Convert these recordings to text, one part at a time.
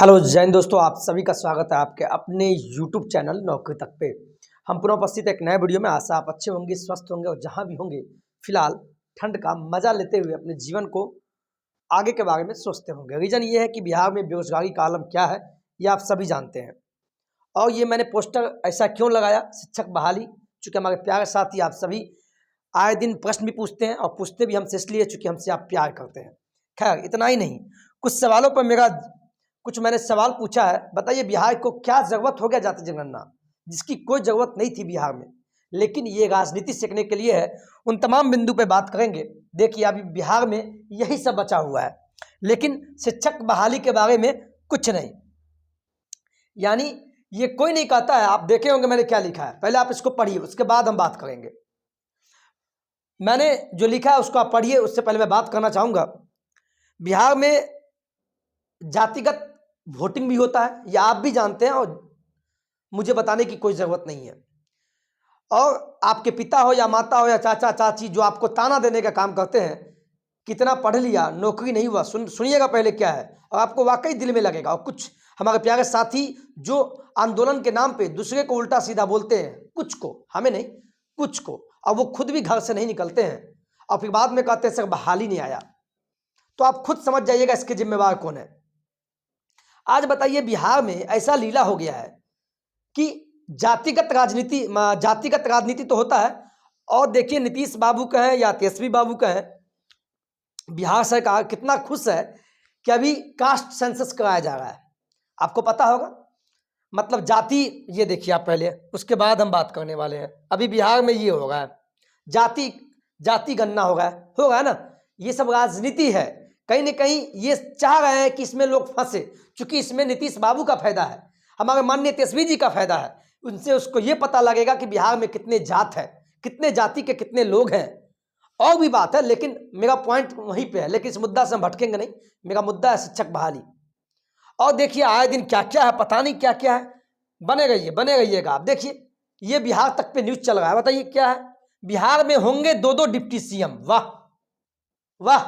Hello जय हिंद दोस्तों, आप सभी का स्वागत है आपके अपने यूट्यूब चैनल नौकरी तक पे। हम पुनः उपस्थित एक नए वीडियो में। आशा आप अच्छे होंगे, स्वस्थ होंगे और जहां भी होंगे फिलहाल ठंड का मजा लेते हुए अपने जीवन को आगे के बारे में सोचते होंगे। रीजन ये है कि बिहार में बेरोजगारी का आलम क्या है ये आप सभी जानते हैं। और ये मैंने पोस्टर ऐसा क्यों लगाया, शिक्षक बहाली, चूँकि हमारे प्यारे साथी आप सभी आए दिन प्रश्न भी पूछते हैं और पूछते भी हमसे इसलिए चूँकि हमसे आप प्यार करते हैं। खैर इतना ही नहीं, कुछ सवालों पर मैंने सवाल पूछा है। बताइए बिहार को क्या जरूरत हो गया जाति जनगणना, जिसकी कोई जरूरत नहीं थी बिहार में, लेकिन ये राजनीति सीखने के लिए है। उन तमाम बिंदु पे बात करेंगे। देखिए अभी बिहार में यही सब बचा हुआ है, लेकिन शिक्षक बहाली के बारे में कुछ नहीं। यानी ये कोई नहीं कहता है। आप देखे होंगे मैंने क्या लिखा है, पहले आप इसको पढ़िए, उसके बाद हम बात करेंगे। मैंने जो लिखा है उसको आप पढ़िए। उससे पहले मैं बात करना चाहूँगा, बिहार में जातिगत वोटिंग भी होता है, ये आप भी जानते हैं और मुझे बताने की कोई ज़रूरत नहीं है। और आपके पिता हो या माता हो या चाचा चाची जो आपको ताना देने का काम करते हैं, कितना पढ़ लिया, नौकरी नहीं हुआ, सुनिएगा पहले क्या है, और आपको वाकई दिल में लगेगा। और कुछ हमारे प्यारे साथी जो आंदोलन के नाम पे दूसरे को उल्टा सीधा बोलते हैं, कुछ को, हमें नहीं, कुछ को, और वो खुद भी घर से नहीं निकलते हैं और फिर बाद में कहते हैं सर बहाली नहीं आया, तो आप खुद समझ जाइएगा इसके जिम्मेवार कौन है। आज बताइए बिहार में ऐसा लीला हो गया है कि जातिगत राजनीति तो होता है। और देखिए नीतीश बाबू का है या तेजस्वी बाबू का है, बिहार सरकार कितना खुश है कि अभी कास्ट सेंसस कराया जा रहा है। आपको पता होगा, मतलब जाति, ये देखिए आप पहले, उसके बाद हम बात करने वाले हैं। अभी बिहार में ये होगा, जाति गणना होगा ना। ये सब राजनीति है। कहीं ना कहीं ये चाह रहे हैं कि इसमें लोग फंसे, क्योंकि इसमें नीतीश बाबू का फायदा है, हमारे माननीय तेजस्वी जी का फायदा है। उनसे उसको ये पता लगेगा कि बिहार में कितने जात है, कितने जाति के कितने लोग हैं। और भी बात है, लेकिन मेरा पॉइंट वहीं पे है, लेकिन इस मुद्दा से हम भटकेंगे नहीं। मेरा मुद्दा है शिक्षक बहाली। और देखिए आए दिन क्या क्या है, पता नहीं क्या क्या है। बने रहिएगा आप। देखिए ये बिहार तक पे न्यूज चल रहा है। बताइए क्या है, बिहार में होंगे 2-2 डिप्टी सीएम। वाह वाह,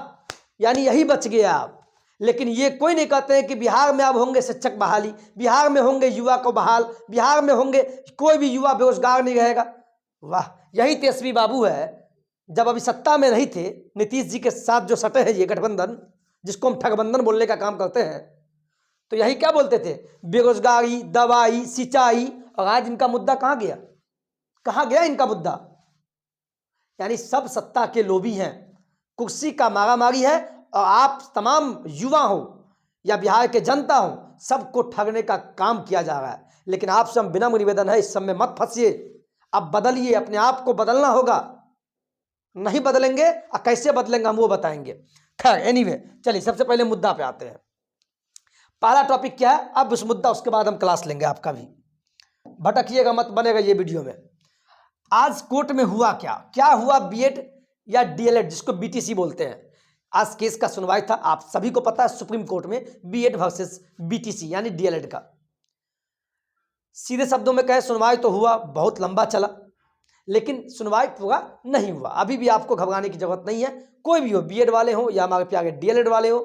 यानी यही बच गया आप। लेकिन ये कोई नहीं कहते हैं कि बिहार में अब होंगे शिक्षक बहाली, बिहार में होंगे युवा को बहाल, बिहार में होंगे, कोई भी युवा बेरोजगार नहीं रहेगा। वाह, यही तेजस्वी बाबू है। जब अभी सत्ता में नहीं थे, नीतीश जी के साथ जो सटे हैं ये गठबंधन, जिसको हम ठगबंधन बोलने का काम करते हैं, तो यही क्या बोलते थे, बेरोजगारी, दवाई, सिंचाई। और आज इनका मुद्दा कहाँ गया, कहाँ गया इनका मुद्दा। यानी सब सत्ता के लोभी हैं, कुर्सी का मारामारी है। और आप तमाम युवा हो या बिहार के जनता हो, सबको ठगने का काम किया जा रहा है। लेकिन आपसे हम विनम्र निवेदन है, इस सब में मत फंसिए। अब बदलिए, अपने आप को बदलना होगा। नहीं बदलेंगे और कैसे बदलेंगे हम वो बताएंगे। खैर एनीवे, चलिए सबसे पहले मुद्दा पे आते हैं। पहला टॉपिक क्या है, अब उस मुद्दा, उसके बाद हम क्लास लेंगे आपका भी। भटकिएगा मत, बनेगा ये वीडियो में। आज कोर्ट में हुआ क्या हुआ, बीएड या डीएलएड, जिसको बीटीसी बोलते हैं। आज केस का सुनवाई था, आप सभी को पता है, सुप्रीम कोर्ट में बीएड वर्सेस बीटीसी यानी डीएलएड का। सीधे शब्दों में कहे, सुनवाई तो हुआ, बहुत लंबा चला, लेकिन सुनवाई पूरा नहीं हुआ। अभी भी आपको घबराने की जरूरत नहीं है। कोई भी हो, बीएड वाले हो या हमारे प्यारे डीएलएड वाले हो,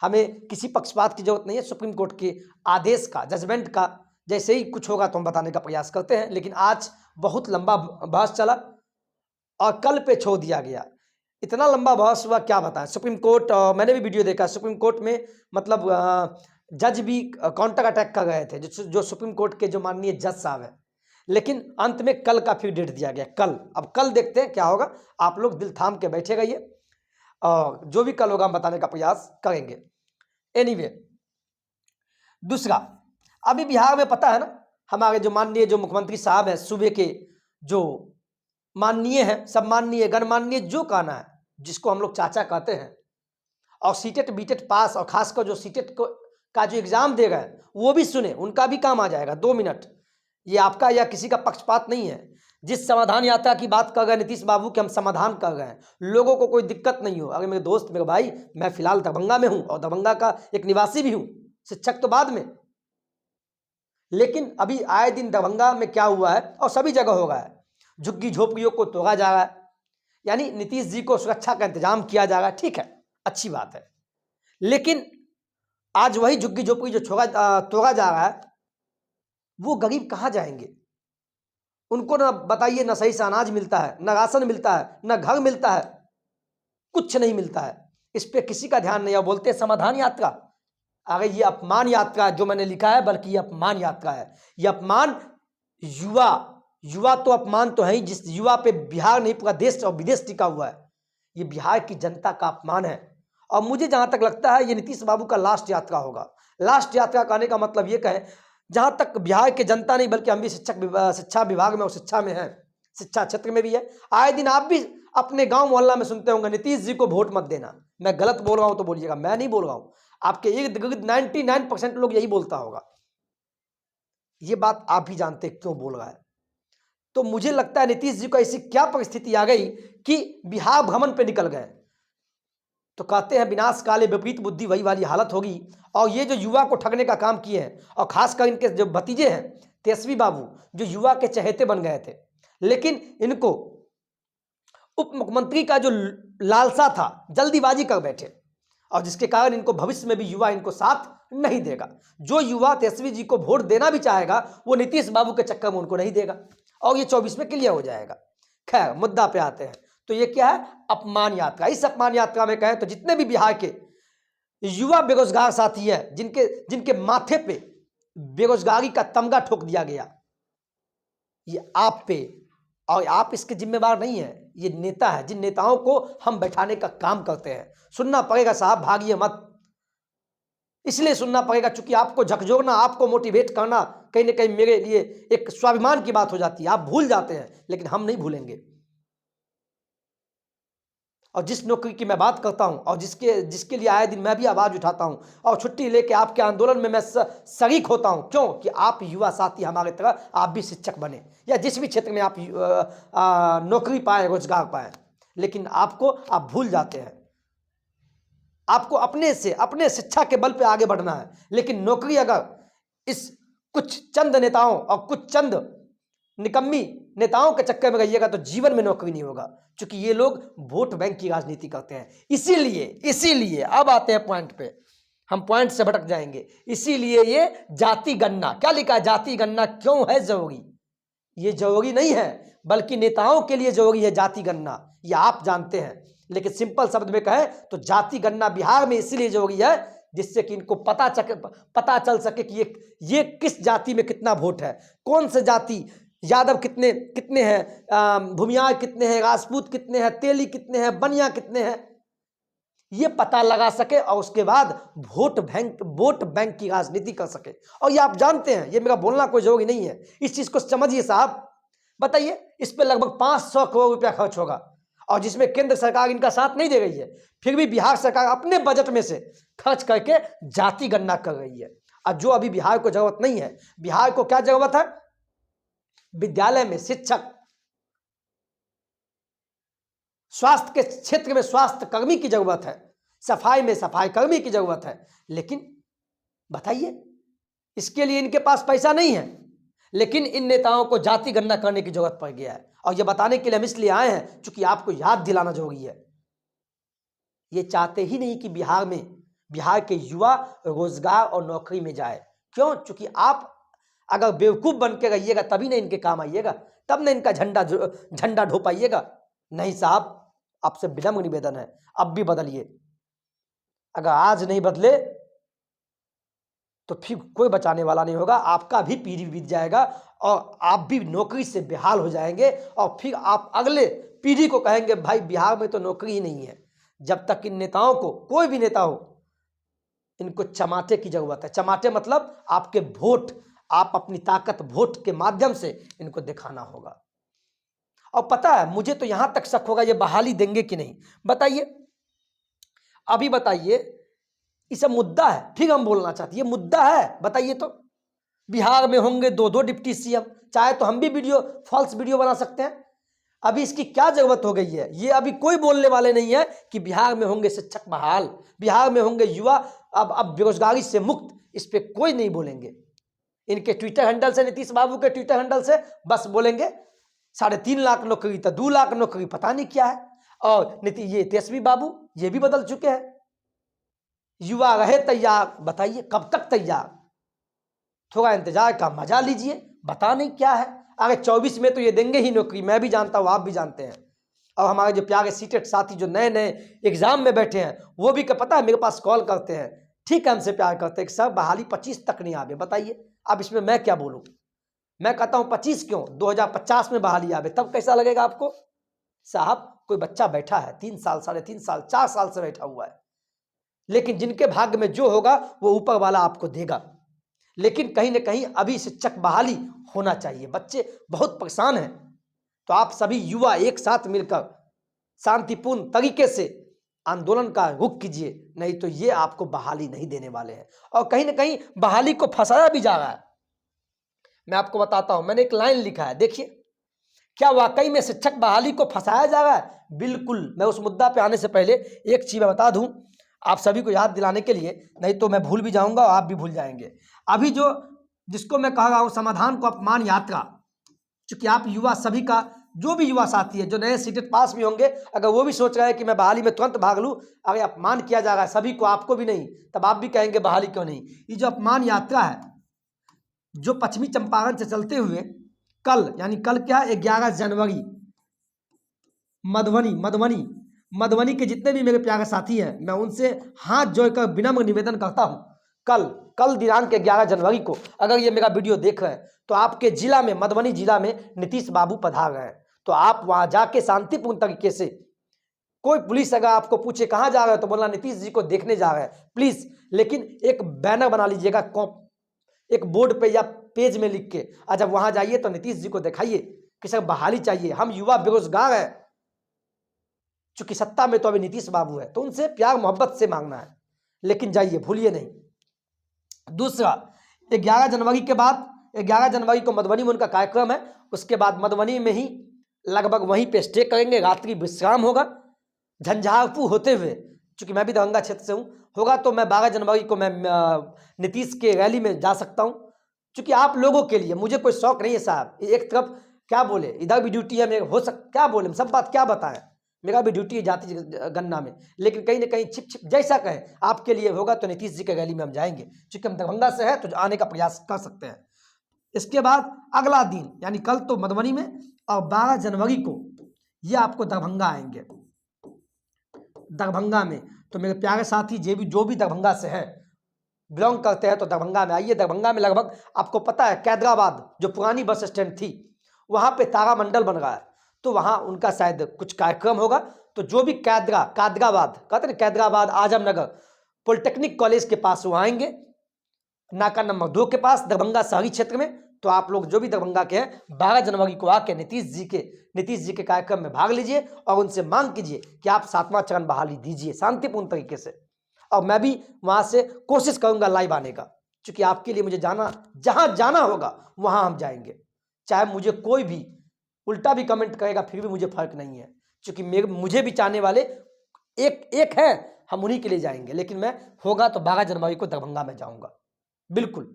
हमें किसी पक्षपात की जरूरत नहीं है। सुप्रीम कोर्ट के आदेश का, जजमेंट का, जैसे ही कुछ होगा तो हम बताने का प्रयास करते हैं। लेकिन आज बहुत लंबा बहस चला और कल पे छोड़ दिया गया। इतना लंबा बहस हुआ, क्या बताएं। सुप्रीम कोर्ट, मैंने भी वीडियो देखा, सुप्रीम कोर्ट में मतलब जज भी काउंटर अटैक कर रहे थे, जो सुप्रीम कोर्ट के जो माननीय जज साहब हैं। लेकिन अंत में कल का फिर डेट दिया गया, कल। अब कल देखते हैं क्या होगा। आप लोग दिल थाम के बैठे रहिए और जो भी कल होगा हम बताने का प्रयास करेंगे। एनीवे, दूसरा, अभी बिहार में पता है ना, हमारे जो माननीय जो मुख्यमंत्री साहब हैं, सूबे के जो माननीय हैं, सम्माननीय, गणमाननीय, जो कहना है, जिसको हम लोग चाचा कहते हैं, और सीटेट बीटेट पास, और खासकर जो सीटेट का जो एग्जाम दे रहे हैं वो भी सुने, उनका भी काम आ जाएगा। 2 मिनट, ये आपका या किसी का पक्षपात नहीं है। जिस समाधान यात्रा की बात कर रहे हैं नीतीश बाबू के, हम समाधान कर रहे हैं, लोगों को कोई दिक्कत नहीं हो। अगर मेरे दोस्त, मेरे भाई, मैं फिलहाल दरभंगा में हूं और दरभंगा का एक निवासी भी हूं, शिक्षक तो बाद में। लेकिन अभी आए दिन दरभंगा में क्या हुआ है, और सभी जगह हो रहा है, झुग्गी झोपड़ियों को तोड़ा जा रहा है। यानी नीतीश जी को सुरक्षा का इंतजाम किया जा रहा है, ठीक है, अच्छी बात है। लेकिन आज वही झुग्गी झोपड़ी जो तोड़ा जा रहा है, वो गरीब कहाँ जाएंगे? उनको ना बताइए, ना सही से अनाज मिलता है, ना राशन मिलता है, ना घर मिलता है, कुछ नहीं मिलता है। इस पे किसी का ध्यान नहीं है। बोलते हैं समाधान यात्रा, अरे ये अपमान यात्रा जो मैंने लिखा है, बल्कि ये अपमान यात्रा है। ये अपमान युवा युवा तो अपमान तो है ही, जिस युवा पे बिहार नहीं पूरा देश और विदेश टिका हुआ है, ये बिहार की जनता का अपमान है। और मुझे जहां तक लगता है ये नीतीश बाबू का लास्ट यात्रा होगा। लास्ट यात्रा कहने का मतलब ये कहें, जहां तक बिहार की जनता नहीं बल्कि हम भी शिक्षा विभाग में और शिक्षा में हैं, शिक्षा क्षेत्र में भी है। आए दिन आप भी अपने गांव मोहल्ला में सुनते होंगे, नीतीश जी को वोट मत देना। मैं गलत बोल रहा हूं तो बोलिएगा, मैं नहीं बोल रहा हूं, आपके इर्द गिर्द 99% लोग यही बोलता होगा। ये बात आप भी जानते क्यों बोल रहा है। तो मुझे लगता है नीतीश जी को ऐसी क्या परिस्थिति आ गई कि बिहार भ्रमण पे निकल गए। तो कहते हैं विनाश काले विपरीत बुद्धि, वही वाली हालत होगी। और ये जो युवा को ठगने का काम किए हैं, और खासकर इनके जो भतीजे हैं तेजस्वी बाबू, जो युवा के चहेते बन गए थे, लेकिन इनको उप मुख्यमंत्री का जो लालसा था, जल्दीबाजी कर बैठे, और जिसके कारण इनको भविष्य में भी युवा इनको साथ नहीं देगा। जो युवा तेजस्वी जी को वोट देना भी चाहेगा, वो नीतीश बाबू के चक्कर में उनको नहीं देगा, और ये 24 में क्लियर हो जाएगा। खैर, मुद्दा पे आते हैं। तो ये क्या है? अपमान यात्रा। इस अपमान यात्रा में कहें तो जितने भी बिहार के युवा बेरोजगार साथी हैं, जिनके जिनके माथे पे बेरोजगारी का तमगा ठोक दिया गया, ये आप पे, और आप इसके जिम्मेवार नहीं है, ये नेता है, जिन नेताओं को हम बैठाने का काम करते हैं। सुनना पड़ेगा साहब, भागिए मत। इसलिए सुनना पड़ेगा चूंकि आपको झकझोरना, आपको मोटिवेट करना कहीं ना कहीं मेरे लिए एक स्वाभिमान की बात हो जाती है। आप भूल जाते हैं, लेकिन हम नहीं भूलेंगे। और जिस नौकरी की मैं बात करता हूं, और जिसके लिए आए दिन मैं भी आवाज उठाता हूं, और छुट्टी लेके आपके आंदोलन में मैं शरीक होता हूं, क्यों? कि आप युवा साथी हमारे तरह आप भी शिक्षक बने, या जिस भी क्षेत्र में आप नौकरी पाए, रोजगार पाए। लेकिन आप भूल जाते हैं। आपको अपने शिक्षा के बल पे आगे बढ़ना है। लेकिन नौकरी अगर इस कुछ चंद नेताओं और कुछ चंद निकम्मी नेताओं के चक्कर में रहिएगा तो जीवन में नौकरी नहीं होगा, क्योंकि ये लोग वोट बैंक की राजनीति करते हैं। इसीलिए अब आते हैं पॉइंट पे, हम पॉइंट से भटक जाएंगे। इसीलिए ये जाति गणना, क्या लिखा है? जाति गणना क्यों है जरूरी? ये जरूरी नहीं है, बल्कि नेताओं के लिए जरूरी है जाति गणना, ये आप जानते हैं। लेकिन सिंपल शब्द में कहें तो जाति गणना बिहार में इसलिए जरूरी है, जिससे कि इनको पता चल सके कि ये किस जाति में कितना वोट है, कौन से जाति, यादव कितने हैं, भूमियार कितने हैं, राजपूत कितने हैं, तेली कितने हैं, बनिया कितने हैं, ये पता लगा सके, और उसके बाद वोट बैंक की राजनीति कर सके। और ये आप जानते हैं, ये मेरा बोलना कोई जरूरी नहीं है, इस चीज को समझिए साहब। बताइए, इस पे लगभग 500 करोड़ रुपया खर्च होगा, और जिसमें केंद्र सरकार इनका साथ नहीं दे रही है, फिर भी बिहार सरकार अपने बजट में से खर्च करके जाति गणना कर रही है। और जो अभी बिहार को जरूरत नहीं है, बिहार को क्या जरूरत है? विद्यालय में शिक्षक, स्वास्थ्य के क्षेत्र में स्वास्थ्य कर्मी की जरूरत है, सफाई में सफाई कर्मी की जरूरत है। लेकिन बताइए, इसके लिए इनके पास पैसा नहीं है, लेकिन इन नेताओं को जाति गणना करने की जरूरत पड़ गया है। और ये बताने के लिए हम इसलिए आए हैं क्योंकि आपको याद दिलाना जरूरी है। ये चाहते ही नहीं कि बिहार के युवा रोजगार और नौकरी में जाए। क्यों? क्योंकि आप अगर बेवकूफ बन के रहिएगा तभी ना इनके काम आइएगा, तब ना इनका झंडा ढो पाइएगा। नहीं साहब, आपसे विनम्र निवेदन है, अब भी बदलिए। अगर आज नहीं बदले तो फिर कोई बचाने वाला नहीं होगा, आपका भी पीढ़ी बीत जाएगा, और आप भी नौकरी से बेहाल हो जाएंगे, और फिर आप अगले पीढ़ी को कहेंगे भाई बिहार में तो नौकरी ही नहीं है। जब तक इन नेताओं को, कोई भी नेता हो, इनको चमाटे की जरूरत है। चमाटे मतलब आपके वोट, आप अपनी ताकत वोट के माध्यम से इनको दिखाना होगा। और पता है, मुझे तो यहां तक शक होगा ये बहाली देंगे कि नहीं। बताइए, अभी बताइए, इसे मुद्दा है, फिर हम बोलना चाहते हैं ये मुद्दा है। बताइए तो, बिहार में होंगे 2-2 डिप्टी सीएम, चाहे तो हम भी फॉल्स वीडियो बना सकते हैं। अभी इसकी क्या जरूरत हो गई है? ये अभी कोई बोलने वाले नहीं है कि बिहार में होंगे शिक्षक बहाल, बिहार में होंगे युवा अब बेरोजगारी से मुक्त। इस पे कोई नहीं बोलेंगे। इनके ट्विटर हैंडल से, नीतीश बाबू के ट्विटर हैंडल से बस बोलेंगे 3.5 लाख नौकरी तो 2 लाख नौकरी, पता नहीं क्या है। और ये तेजस्वी बाबू ये भी बदल चुके हैं। युवा रहे तैयार, बताइए कब तक तैयार, थोड़ा इंतजार का मजा लीजिए, बता नहीं क्या है। अरे 24 में तो ये देंगे ही नौकरी, मैं भी जानता हूँ, आप भी जानते हैं। और हमारे जो प्यारे सीटेट साथी जो नए नए एग्जाम में बैठे हैं, वो भी क्या पता है मेरे पास कॉल करते हैं, ठीक है, हमसे प्यार करते हैं कि सर बहाली 25 तक नहीं आवे, बताइए अब इसमें मैं क्या बोलूँ। मैं कहता हूँ 25 क्यों, 2050 में बहाली आवे, तब कैसा लगेगा आपको। साहब कोई बच्चा बैठा है 3 साल, 3.5 साल, 4 साल से बैठा हुआ है, लेकिन जिनके भाग्य में जो होगा वो ऊपर वाला आपको देगा। लेकिन कहीं ना कहीं अभी शिक्षक बहाली होना चाहिए, बच्चे बहुत परेशान हैं। तो आप सभी युवा एक साथ मिलकर शांतिपूर्ण तरीके से आंदोलन का रुख कीजिए, नहीं तो ये आपको बहाली नहीं देने वाले हैं। और कहीं ना कहीं बहाली को फंसाया भी जा रहा है। मैं आपको बताता हूं, मैंने एक लाइन लिखा है, देखिए, क्या वाकई में शिक्षक बहाली को फंसाया जा रहा है? बिल्कुल। मैं उस मुद्दा पे आने से पहले एक चीज मैं बता दूं आप सभी को याद दिलाने के लिए, नहीं तो मैं भूल भी जाऊंगा और आप भी भूल जाएंगे। अभी जो जिसको मैं कह रहा हूं समाधान को अपमान यात्रा, चूंकि आप युवा सभी का जो भी युवा साथी है जो नए सीटेट पास भी होंगे, अगर वो भी सोच रहे हैं कि मैं बहाली में तुरंत भाग लूं, अगर अपमान किया जा रहा है सभी को, आपको भी नहीं, तब आप भी कहेंगे बहाली क्यों नहीं। ये जो अपमान यात्रा है जो पश्चिमी चंपारण से चलते हुए कल, यानी कल क्या, 11 जनवरी, मधुबनी मधुबनी मधुबनी के जितने भी मेरे प्यारे साथी हैं, मैं उनसे हाथ जोड़कर विनम्र निवेदन करता हूं, कल कल दिनांक 11 जनवरी को अगर ये मेरा वीडियो देख रहे हैं, तो आपके जिला में, मधुबनी जिला में नीतीश बाबू पधार रहे हैं, तो आप वहां जाके शांतिपूर्ण तरीके से, कोई पुलिस अगर आपको पूछे कहां जा रहे हो, तो बोलना नीतीश जी को देखने जा रहे हैं प्लीज, लेकिन एक बैनर बना लीजिएगा, एक बोर्ड पे या पेज में लिख के, और जब वहां जाइए तो नीतीश जी को दिखाइए कि सर बहाली चाहिए, हम युवा बेरोजगार हैं। चूंकि सत्ता में तो अभी नीतीश बाबू है, तो उनसे प्यार मोहब्बत से मांगना है, लेकिन जाइए, भूलिए नहीं। दूसरा, 11 जनवरी के बाद, 11 जनवरी को मधुबनी में उनका कार्यक्रम है, उसके बाद मधुबनी में ही लगभग वहीं पे स्टे करेंगे, रात्रि विश्राम होगा, झंझारपुर होते हुए, चूंकि मैं भी दरभंगा क्षेत्र से हूं, होगा तो मैं 12 जनवरी को मैं नीतीश के रैली में जा सकता हूं। चूंकि आप लोगों के लिए, मुझे कोई शौक नहीं है साहब, एक तरफ क्या बोले, इधर भी ड्यूटी है मेरे, हो सक क्या बोले, सब बात क्या बताएं, मेरा भी ड्यूटी है जाति गन्ना में, लेकिन कहीं ना कहीं छिप छिप जैसा कहें, आपके लिए होगा तो नीतीश जी के रैली में हम जाएंगे, क्योंकि हम दरभंगा से है तो आने का प्रयास कर सकते हैं। इसके बाद अगला दिन, यानी कल तो मधुबनी में, और 12 जनवरी को ये आपको दरभंगा आएंगे। दरभंगा में तो मेरे प्यारे साथी जो भी दरभंगा से हैं, बिलोंग करते हैं, तो दरभंगा में आइए। दरभंगा में लगभग आपको पता है कैदराबाद जो पुरानी बस स्टैंड थी, वहां पे तारामंडल बन रहा है, तो वहां उनका शायद कुछ कार्यक्रम होगा, तो जो भी कादराबाद कहते हैं, कैदराबाद आजमनगर पॉलिटेक्निक कॉलेज के पास वो आएंगे, नाका नंबर 2 के पास, दरभंगा शहरी क्षेत्र में। तो आप लोग जो भी दरभंगा के हैं, 12 जनवरी को आके नीतीश जी के कार्यक्रम में भाग लीजिए और उनसे मांग कीजिए कि आप 7वां चरण बहाली दीजिए शांतिपूर्ण तरीके से। और मैं भी वहां से कोशिश करूंगा लाइव आने का, क्योंकि आपके लिए मुझे जाना, जहां जाना होगा वहां हम जाएंगे, चाहे मुझे कोई भी उल्टा भी कमेंट करेगा फिर भी मुझे फर्क नहीं है, क्योंकि मुझे भी चाहने वाले एक है, हम उन्हीं के लिए जाएंगे। लेकिन मैं होगा तो 12 जनवरी को दरभंगा में जाऊंगा, बिल्कुल।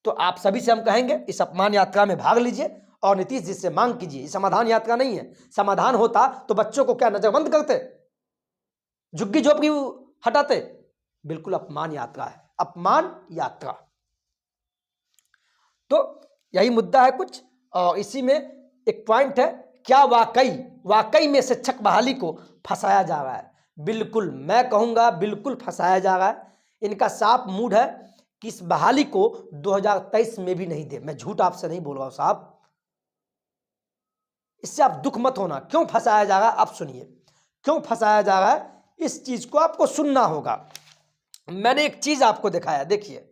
तो आप सभी से हम कहेंगे इस अपमान यात्रा में भाग लीजिए और नीतीश जी से मांग कीजिए। ये समाधान यात्रा नहीं है, समाधान होता तो बच्चों को क्या नजरबंद करते, झुग्गी झोपड़ी हटाते, बिल्कुल अपमान यात्रा है, अपमान यात्रा। तो यही मुद्दा है कुछ, और इसी में एक पॉइंट है, क्या वाकई में शिक्षक बहाली को फंसाया जा रहा है? बिल्कुल, मैं कहूंगा बिल्कुल फंसाया जा रहा है। इनका साफ मूड है कि इस बहाली को 2023 में भी नहीं दे। मैं झूठ आपसे नहीं बोल रहा हूं साहब, इससे आप दुख मत होना। क्यों फंसाया जा रहा है आप सुनिए, क्यों फंसाया जा रहा है इस चीज को आपको सुनना होगा। मैंने एक चीज आपको दिखाया, देखिए,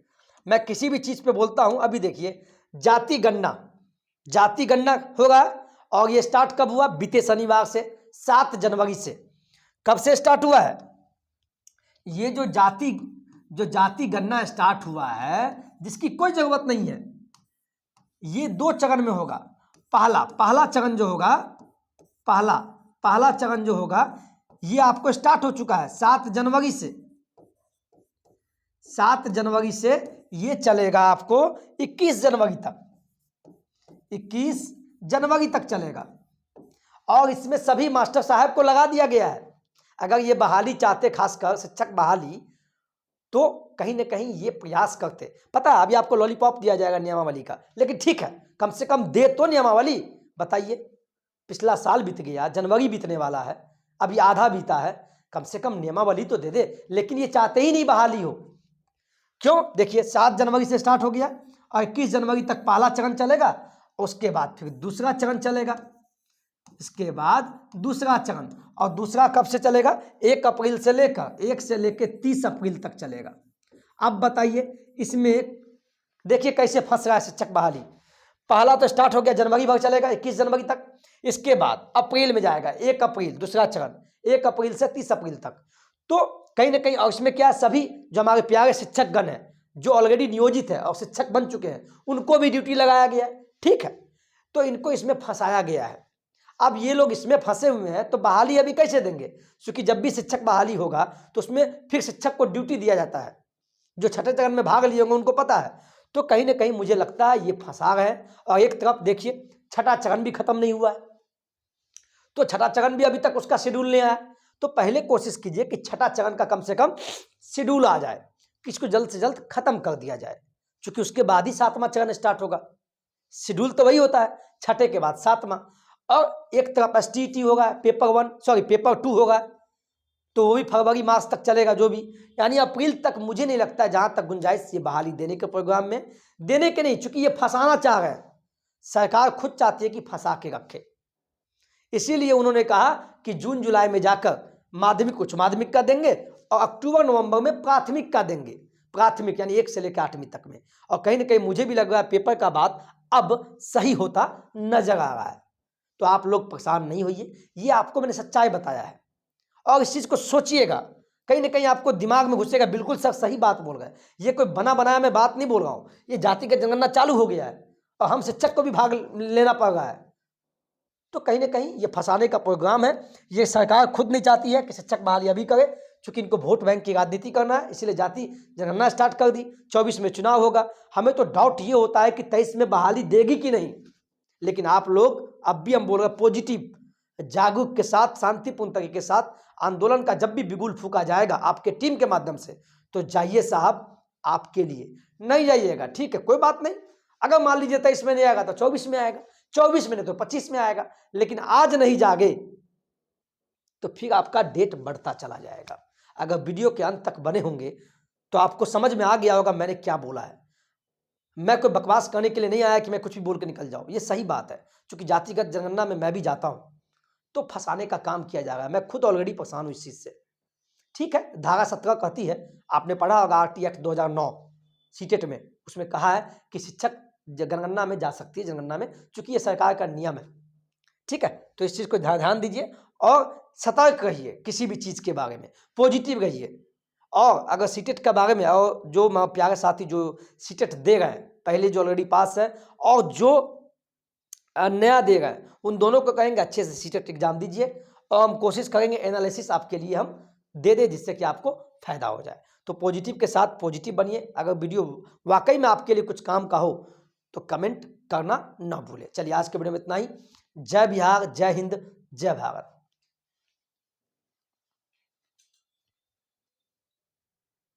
मैं किसी भी चीज पे बोलता हूं, अभी देखिए, जाति गणना होगा, और ये स्टार्ट कब हुआ? बीते शनिवार से, 7 जनवरी से। कब से स्टार्ट हुआ है ये जो जाति गणना स्टार्ट हुआ है, जिसकी कोई जरूरत नहीं है, ये 2 चरण में होगा। पहला चरण जो होगा, पहला चरण जो होगा, ये आपको स्टार्ट हो चुका है 7 जनवरी से। 7 जनवरी से ये चलेगा आपको 21 जनवरी तक, 21 जनवरी तक चलेगा। और इसमें सभी मास्टर साहब को लगा दिया गया है। अगर ये बहाली चाहते, खासकर शिक्षक बहाली, तो कहीं ना कहीं ये प्रयास करते, पता है अभी आपको लॉलीपॉप दिया जाएगा नियमावली का, लेकिन ठीक है कम से कम दे तो नियमावली। बताइए, पिछला साल बीत गया, जनवरी बीतने वाला है, अभी आधा बीता है, कम से कम नियमावली तो दे दे। लेकिन ये चाहते ही नहीं बहाली हो। क्यों? देखिए 7 जनवरी से स्टार्ट हो गया और 21 जनवरी तक पहला चरण चलेगा, उसके बाद फिर दूसरा चरण चलेगा, इसके बाद दूसरा चरण, और दूसरा कब से चलेगा? 1 अप्रैल से लेकर 30 अप्रैल तक चलेगा। अब बताइए इसमें देखिए कैसे फंस रहा है शिक्षक बहाली। पहला तो स्टार्ट हो गया, जनवरी भर चलेगा 21 जनवरी तक, इसके बाद अप्रैल में जाएगा 1 अप्रैल दूसरा चरण, 1 अप्रैल से 30 अप्रैल तक। तो कहीं ना कहीं, और इसमें क्या है, सभी जो हमारे प्यारे शिक्षकगण हैं जो ऑलरेडी नियोजित है और शिक्षक बन चुके हैं उनको भी ड्यूटी लगाया गया है। ठीक है, तो इनको इसमें फंसाया गया है। अब ये लोग इसमें फंसे हुए हैं तो बहाली अभी कैसे देंगे? क्योंकि जब भी शिक्षक बहाली होगा तो उसमें फिर शिक्षक को ड्यूटी दिया जाता है, जो छठे चरण में भाग लिए होंगे उनको पता है। तो कहीं ना कहीं मुझे लगता है ये फंसा रहे हैं। और एक तरफ देखिए छठा चरण भी खत्म नहीं हुआ है, तो छठा चरण भी अभी तक उसका शेड्यूल नहीं आया। तो पहले कोशिश कीजिए कि छठा चरण का कम से कम शेड्यूल आ जाए, कि इसको जल्द से जल्द खत्म कर दिया जाए, क्योंकि उसके बाद ही 7वां चरण स्टार्ट होगा। शेड्यूल तो वही होता है, छठे के बाद 7वां। और एक तरफ STT होगा, पेपर 2 होगा, तो वो भी फरवरी मार्च तक चलेगा जो भी, यानी अप्रैल तक मुझे नहीं लगता है जहां तक गुंजाइश ये बहाली देने के प्रोग्राम में, देने के नहीं, चूंकि ये फंसाना चाह रहे हैं। सरकार खुद चाहती है कि फंसा के रखे, इसीलिए उन्होंने कहा कि जून जुलाई में जाकर माध्यमिक उच्च माध्यमिक का देंगे और अक्टूबर नवंबर में प्राथमिक का देंगे, प्राथमिक यानी 1 से लेकर 8वीं तक में। और कहीं ना कहीं मुझे भी लग रहा है पेपर का बात अब सही होता नजर आ रहा है। तो आप लोग परेशान नहीं होइए, ये आपको मैंने सच्चाई बताया है और इस चीज को सोचिएगा, कहीं ना कहीं आपको दिमाग में घुसेगा। बिल्कुल सर सही बात बोल रहे हैं, ये कोई बना बनाया मैं बात नहीं बोल रहा हूं, ये जातिगत जनगणना चालू हो गया है और हम शिक्षक को भी भाग लेना पड़ रहा है। तो कहीं ना कहीं ये फंसाने का प्रोग्राम है। ये सरकार खुद नहीं चाहती है कि शिक्षक बहाली अभी करे, क्योंकि इनको वोट बैंक की राजनीति करना है, इसलिए जाति जनगणना स्टार्ट कर दी। 24 में चुनाव होगा। हमें तो डाउट ये होता है कि 23 में बहाली देगी कि नहीं। लेकिन आप लोग, अब भी हम बोल रहे हैं पॉजिटिव जागरूक के साथ, शांतिपूर्ण तरीके के साथ आंदोलन का जब भी बिगुल फूका जाएगा आपके टीम के माध्यम से, तो जाइए साहब, आपके लिए नहीं जाइएगा, ठीक है, कोई बात नहीं। अगर मान लीजिए 23 में नहीं आएगा तो 24 में आएगा, 24 में नहीं तो 25 में आएगा, लेकिन आज नहीं जागे तो फिर आपका डेट बढ़ता चला जाएगा। अगर वीडियो के अंत तक बने होंगे तो आपको समझ में आ गया होगा मैंने क्या बोला है। मैं कोई बकवास करने के लिए नहीं आया कि मैं कुछ भी बोल के निकल जाऊं, ये सही बात है। क्योंकि जातिगत जनगणना में मैं भी जाता हूं, तो फंसाने का काम किया जा रहा है। मैं खुद ऑलरेडी परेशान हूं इस चीज से। ठीक है, धारा 17 कहती है, आपने पढ़ा होगा RT एक्ट 2009 सीटेट में, उसमें कहा है कि शिक्षक जनगणना में जा सकती है, जनगणना में, चूंकि ये सरकार का नियम है। ठीक है, तो इस चीज को ध्यान दीजिए और सतर्क रहिए, किसी भी चीज के बारे में पॉजिटिव रहिए। और अगर सीटेट के बारे में, और जो प्यारे साथी जो सीटेट दे रहे हैं, पहले जो ऑलरेडी पास है और जो नया दे रहे हैं, उन दोनों को कहेंगे अच्छे से सीटेट एग्जाम दीजिए और हम कोशिश करेंगे एनालिसिस आपके लिए हम दे दें, जिससे कि आपको फायदा हो जाए। तो पॉजिटिव के साथ पॉजिटिव बनिए। अगर वीडियो वाकई में आपके लिए कुछ काम का हो तो कमेंट करना ना भूलें। चलिए आज के वीडियो में इतना ही। जय बिहार, जय हिंद, जय भारत।